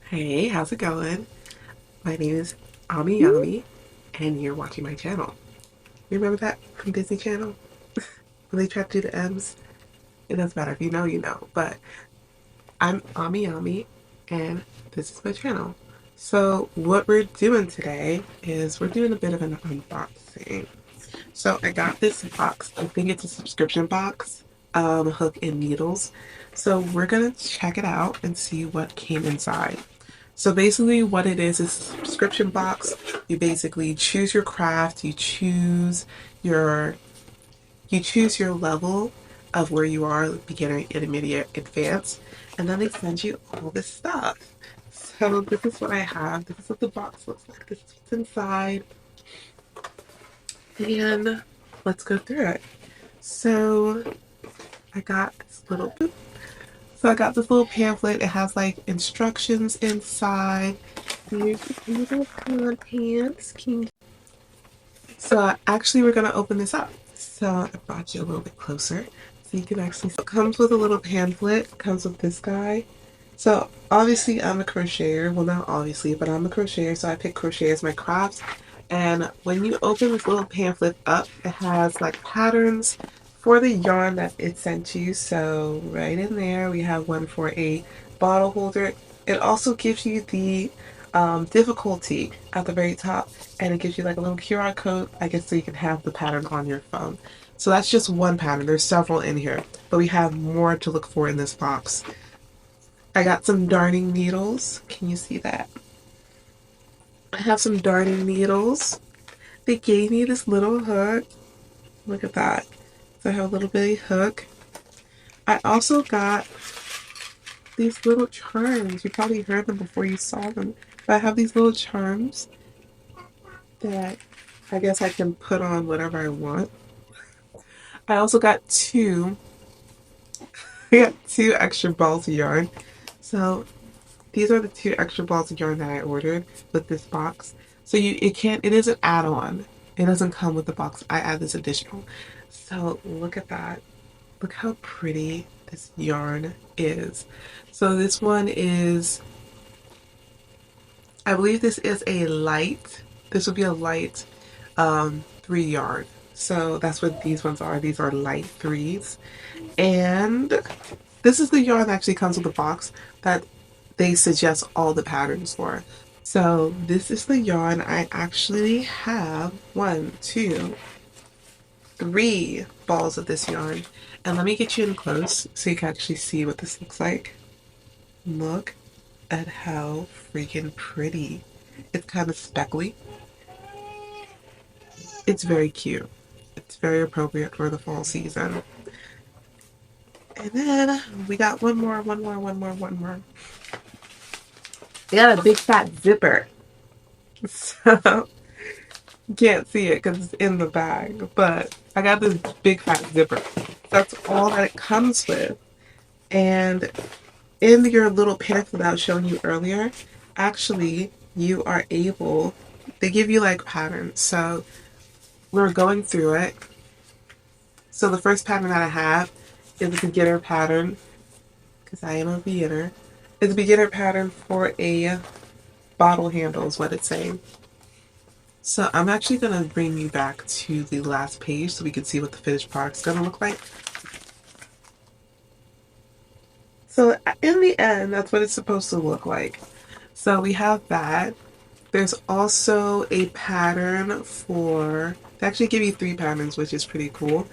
Hey, how's it going? My name is Ami Yami, and you're watching my channel. You remember that from Disney Channel? When they try to do the M's? It doesn't matter if you know, you know. But I'm Ami Yami, and this is my channel. So what we're doing today is we're doing a bit of an unboxing. So I got this box. I think it's a subscription box, hook and needles. So we're gonna check it out and see what came inside. So basically what it is a subscription box. You basically choose your craft, your you choose your level of where you are, beginner, intermediate, advanced, and then they send you all this stuff. So this is what I have. This is what the box looks like. This is what's inside. And let's go through it. So I got this little So I got this little pamphlet. It has like instructions inside. Here's the little contents. So actually we're gonna open this up. So I brought you a little bit closer so you can actually see. It comes with a little pamphlet. It comes with this guy. So obviously I'm a crocheter. Well, not obviously, but I'm a crocheter, so I pick crochet as my craft. And when you open this little pamphlet up, it has like patterns for the yarn that it sent you. So right in there, we have one for a bottle holder. It also gives you the difficulty at the very top, and it gives you like a little QR code, I guess, so you can have the pattern on your phone. So that's just one pattern. There's several in here, but we have more to look for in this box. I got some darning needles. Can you see that? I have some darning needles. They gave me this little hook. Look at that. So I have a little bitty hook. I also got these little charms. You probably heard them before you saw them. But I have these little charms that I guess I can put on whatever I want. I also got I got two extra balls of yarn. So these are the two extra balls of yarn that I ordered with this box. So it is an add-on. It doesn't come with the box. I add this additional. So look at that. Look how pretty this yarn is. So this one is, I believe this is a light. This would be a light 3 yarn. So that's what these ones are. These are light 3s. And this is the yarn that actually comes with the box that they suggest all the patterns for. So this is the yarn. I actually have 1, 2, 3 balls of this yarn. And let me get you in close so you can actually see what this looks like. Look at how freaking pretty. It's kind of speckly. It's very cute. It's very appropriate for the fall season. And then we got one more. They got a big fat zipper. So you can't see it because it's in the bag. But I got this big fat zipper. That's all that it comes with. And in your little pamphlet that I was showing you earlier, actually you are able, they give you like patterns. So we're going through it. So the first pattern that I have is a beginner pattern, because I am a beginner. It's a beginner pattern for a bottle handle is what it's saying. So I'm actually going to bring you back to the last page so we can see what the finished product's going to look like. So in the end, that's what it's supposed to look like. So we have that. There's also a pattern for, they actually give you 3 patterns, which is pretty cool.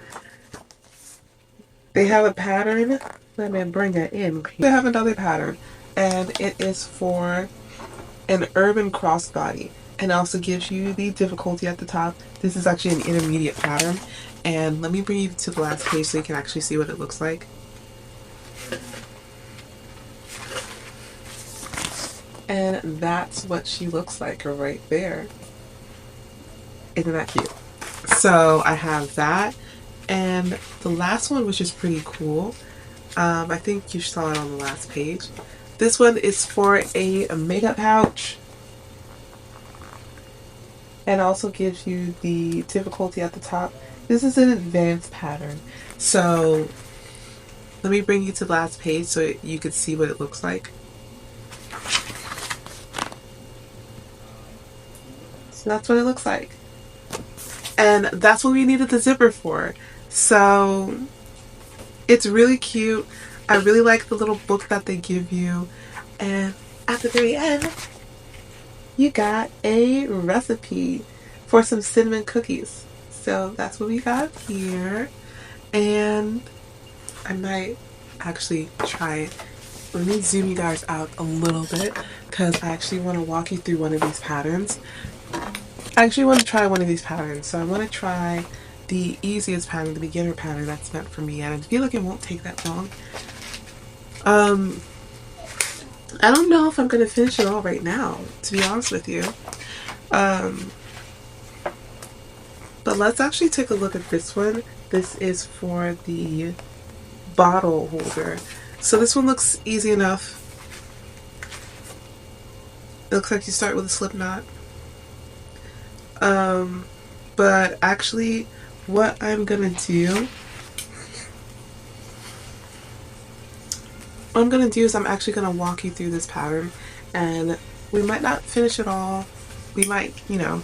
They have a pattern, let me bring it in. They have another pattern, and it is for an urban crossbody, and also gives you the difficulty at the top. This is actually an intermediate pattern, and let me bring you to the last page so you can actually see what it looks like. And that's what she looks like right there. Isn't that cute? So I have that. And the last one, which is pretty cool, I think you saw it on the last page. This one is for a makeup pouch. And also gives you the difficulty at the top. This is an advanced pattern. So let me bring you to the last page so you can see what it looks like. So that's what it looks like. And that's what we needed the zipper for. So it's really cute. I really like the little book that they give you. And at the very end, you got a recipe for some cinnamon cookies. So that's what we got here. And I might actually try it. Let me zoom you guys out a little bit because I actually want to walk you through one of these patterns. I actually want to try one of these patterns. So I want to try the easiest pattern, the beginner pattern that's meant for me. And I feel like it won't take that long. I don't know if I'm going to finish it all right now, to be honest with you. But let's actually take a look at this one. This is for the bottle holder. So this one looks easy enough. It looks like you start with a slip knot. But actually what I'm gonna do is I'm actually gonna walk you through this pattern, and we might not finish it all. We might, you know,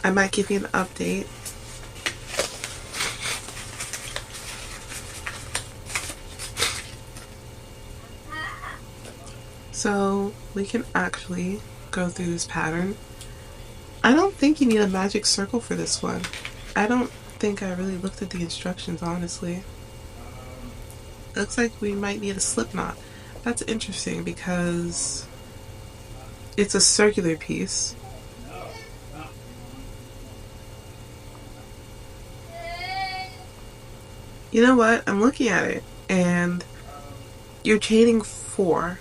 I might give you an update. So we can actually go through this pattern. I don't think you need a magic circle for this one. I don't think I really looked at the instructions, honestly. It looks like we might need a slip knot. That's interesting because it's a circular piece. You know what? I'm looking at it and you're chaining 4.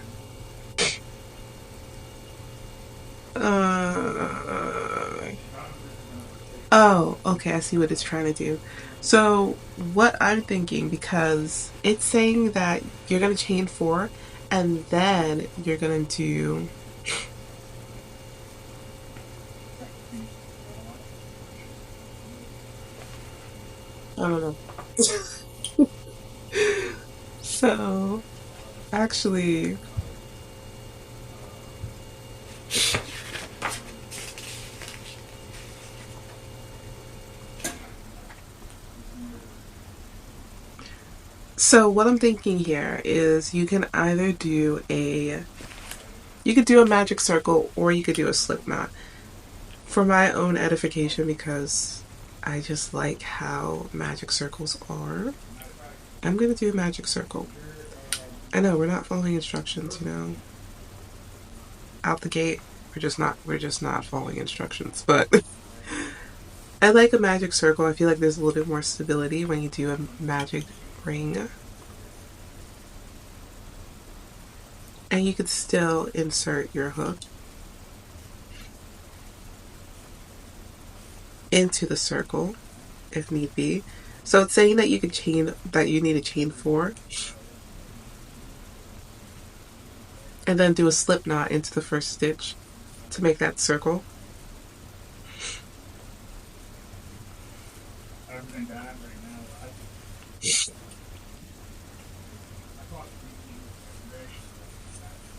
Oh, okay, I see what it's trying to do. So what I'm thinking, because it's saying that you're going to chain 4 and then you're going to do I don't know. So actually so what I'm thinking here is you can either do a magic circle or you could do a slip knot. For my own edification, because I just like how magic circles are, I'm gonna do a magic circle. I know we're not following instructions, you know. Out the gate, we're just not following instructions. But I like a magic circle. I feel like there's a little bit more stability when you do a magic ring. And you could still insert your hook into the circle if need be. So it's saying that you could chain, that you need to chain 4 and then do a slip knot into the first stitch to make that circle.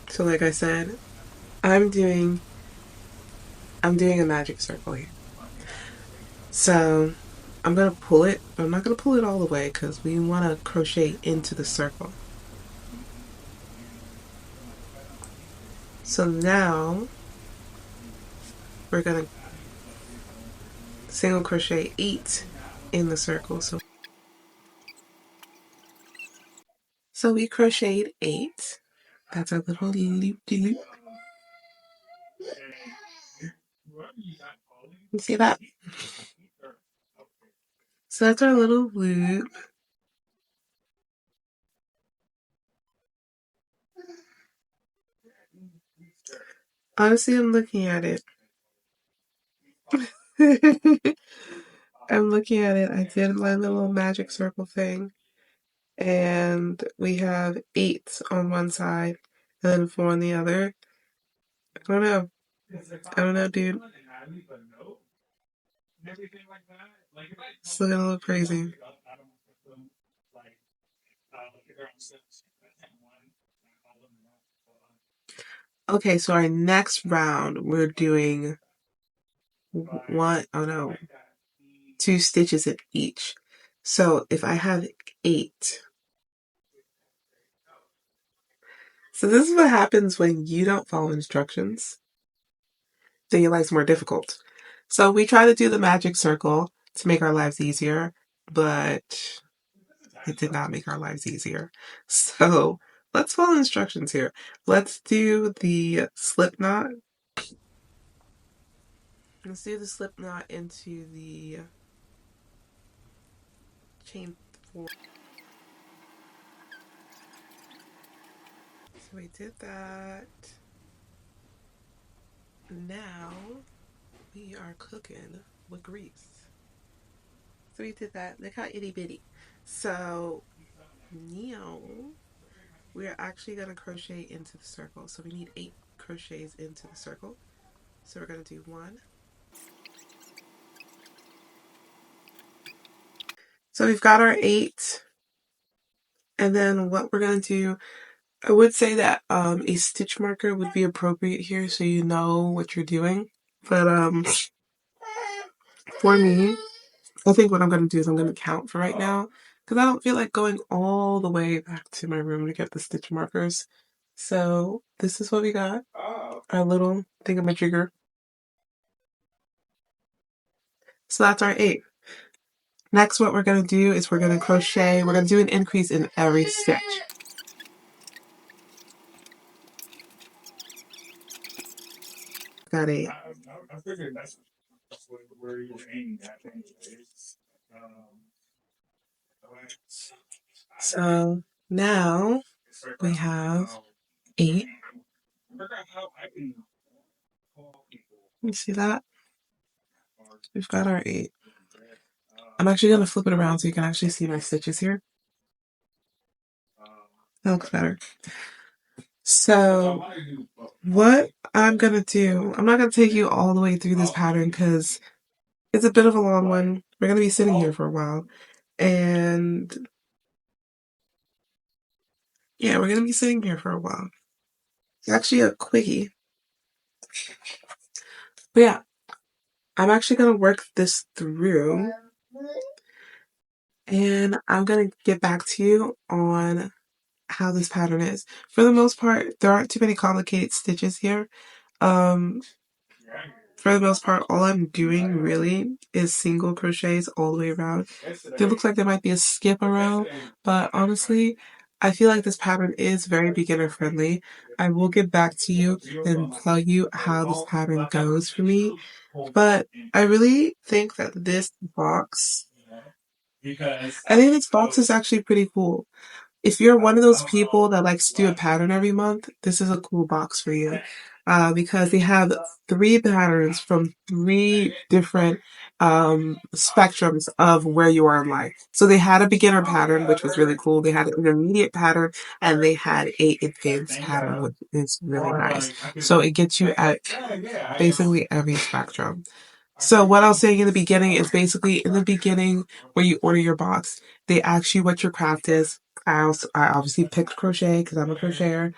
So like I said, I'm doing a magic circle here. So I'm gonna pull it, but I'm not gonna pull it all the way because we want to crochet into the circle. So now we're gonna single crochet 8 in the circle. So we crocheted 8. That's our little loop-de-loop. You see that? So that's our little loop. Honestly, I'm looking at it. I'm looking at it. I did my little magic circle thing. And we have 8 on one side and then 4 on the other. I don't know. I don't know, dude. It's looking a little crazy. Okay, so our next round, we're doing one, oh no, 2 stitches in each. So if I have 8, so this is what happens when you don't follow instructions, then your life's more difficult. So we try to do the magic circle to make our lives easier, but it did not make our lives easier. So let's follow instructions here. Let's do the slip knot. Let's do the slip knot into the chain 4. So we did that. Now we are cooking with grease. So we did that. Look how itty bitty. So now we're actually going to crochet into the circle. So we need 8 crochets into the circle. So we're going to do 1. So we've got our 8. And then what we're going to do, I would say that a stitch marker would be appropriate here so you know what you're doing. But for me, I think what I'm going to do is I'm going to count for right now because I don't feel like going all the way back to my room to get the stitch markers. So this is what we got, our little thingamajigger. So that's our 8. Next, what we're going to do is we're going to crochet. We're going to do an increase in every stitch. Got 8. So now we have 8. You see that? We've got our 8. I'm actually going to flip it around so you can actually see my stitches here. That looks better. So what I'm going to do, I'm not going to take you all the way through this pattern because it's a bit of a long one. We're going to be sitting here for a while. And yeah, we're going to be sitting here for a while. It's actually a quickie. But yeah, I'm actually going to work this through. And I'm going to get back to you on how this pattern is. For the most part, there aren't too many complicated stitches here. For the most part, all I'm doing really is single crochets all the way around. It looks like there might be a skip around, but honestly, I feel like this pattern is very beginner friendly. I will get back to you and tell you how this pattern goes for me, but I really think that this box, I think this box is actually pretty cool. If you're one of those people that likes to do a pattern every month, this is a cool box for you. Because they have 3 patterns from 3 different spectrums of where you are in life. So they had a beginner pattern, which was really cool. They had an intermediate pattern, and they had a advanced pattern, which is really nice. So it gets you at basically every spectrum. So what I was saying in the beginning is basically in the beginning when you order your box, they ask you what your craft is. I obviously picked crochet because I'm a crocheter,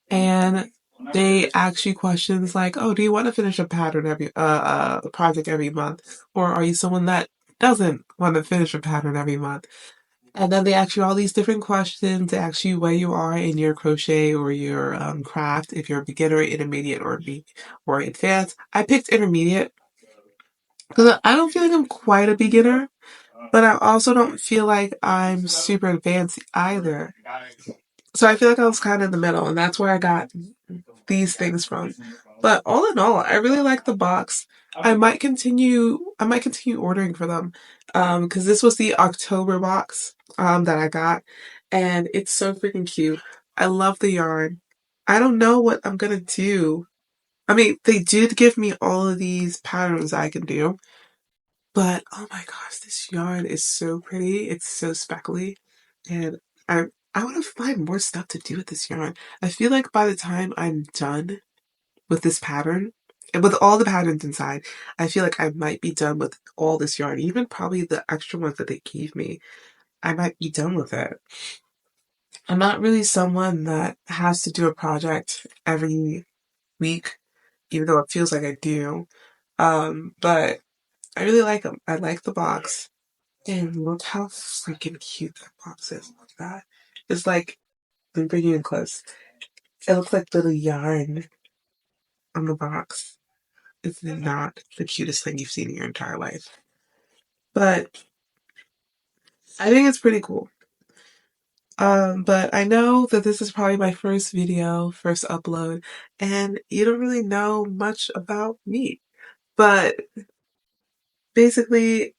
and they ask you questions like, "Oh, do you want to finish a pattern every project every month, or are you someone that doesn't want to finish a pattern every month?" And then they ask you all these different questions. They ask you where you are in your crochet or your craft, if you're a beginner, intermediate, or advanced. I picked intermediate because I don't feel like I'm quite a beginner, but I also don't feel like I'm super advanced either. So I feel like I was kind of in the middle, and that's where I got these things from. But all in all, I really like the box. I might continue ordering for them. Because this was the October box that I got, and it's so freaking cute. I love the yarn. I don't know what I'm gonna do. I mean, they did give me all of these patterns I can do. But oh my gosh, this yarn is so pretty. It's so speckly. And I I want to find more stuff to do with this yarn. I feel like by the time I'm done with this pattern, and with all the patterns inside, I feel like I might be done with all this yarn. Even probably the extra ones that they gave me. I might be done with it. I'm not really someone that has to do a project every week, even though it feels like I do. But I really like them. I like the box. And look how freaking cute that box is. Look at that. It's like, let me bring you in close. It looks like little yarn on the box. It's not the cutest thing you've seen in your entire life. But I think it's pretty cool. But I know that this is probably my first video, first upload, and you don't really know much about me. But basically,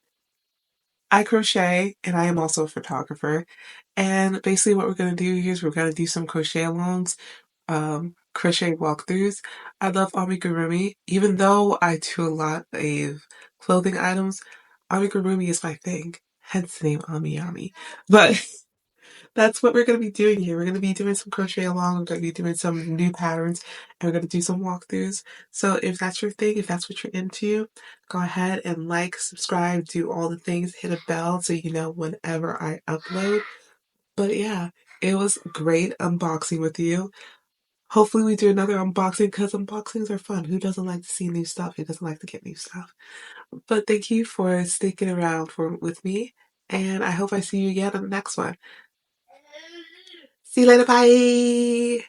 I crochet and I am also a photographer. And basically what we're going to do here is we're going to do some crochet alongs, crochet walkthroughs. I love amigurumi. Even though I do a lot of clothing items, amigurumi is my thing. Hence the name Amiyami. But that's what we're going to be doing here. We're going to be doing some crochet along. We're going to be doing some new patterns, and we're going to do some walkthroughs. So if that's your thing, if that's what you're into, go ahead and like, subscribe, do all the things, hit a bell so you know whenever I upload. But yeah, it was great unboxing with you. Hopefully we do another unboxing because unboxings are fun. Who doesn't like to see new stuff? Who doesn't like to get new stuff? But thank you for sticking around with me, and I hope I see you again on the next one. See you later, bye!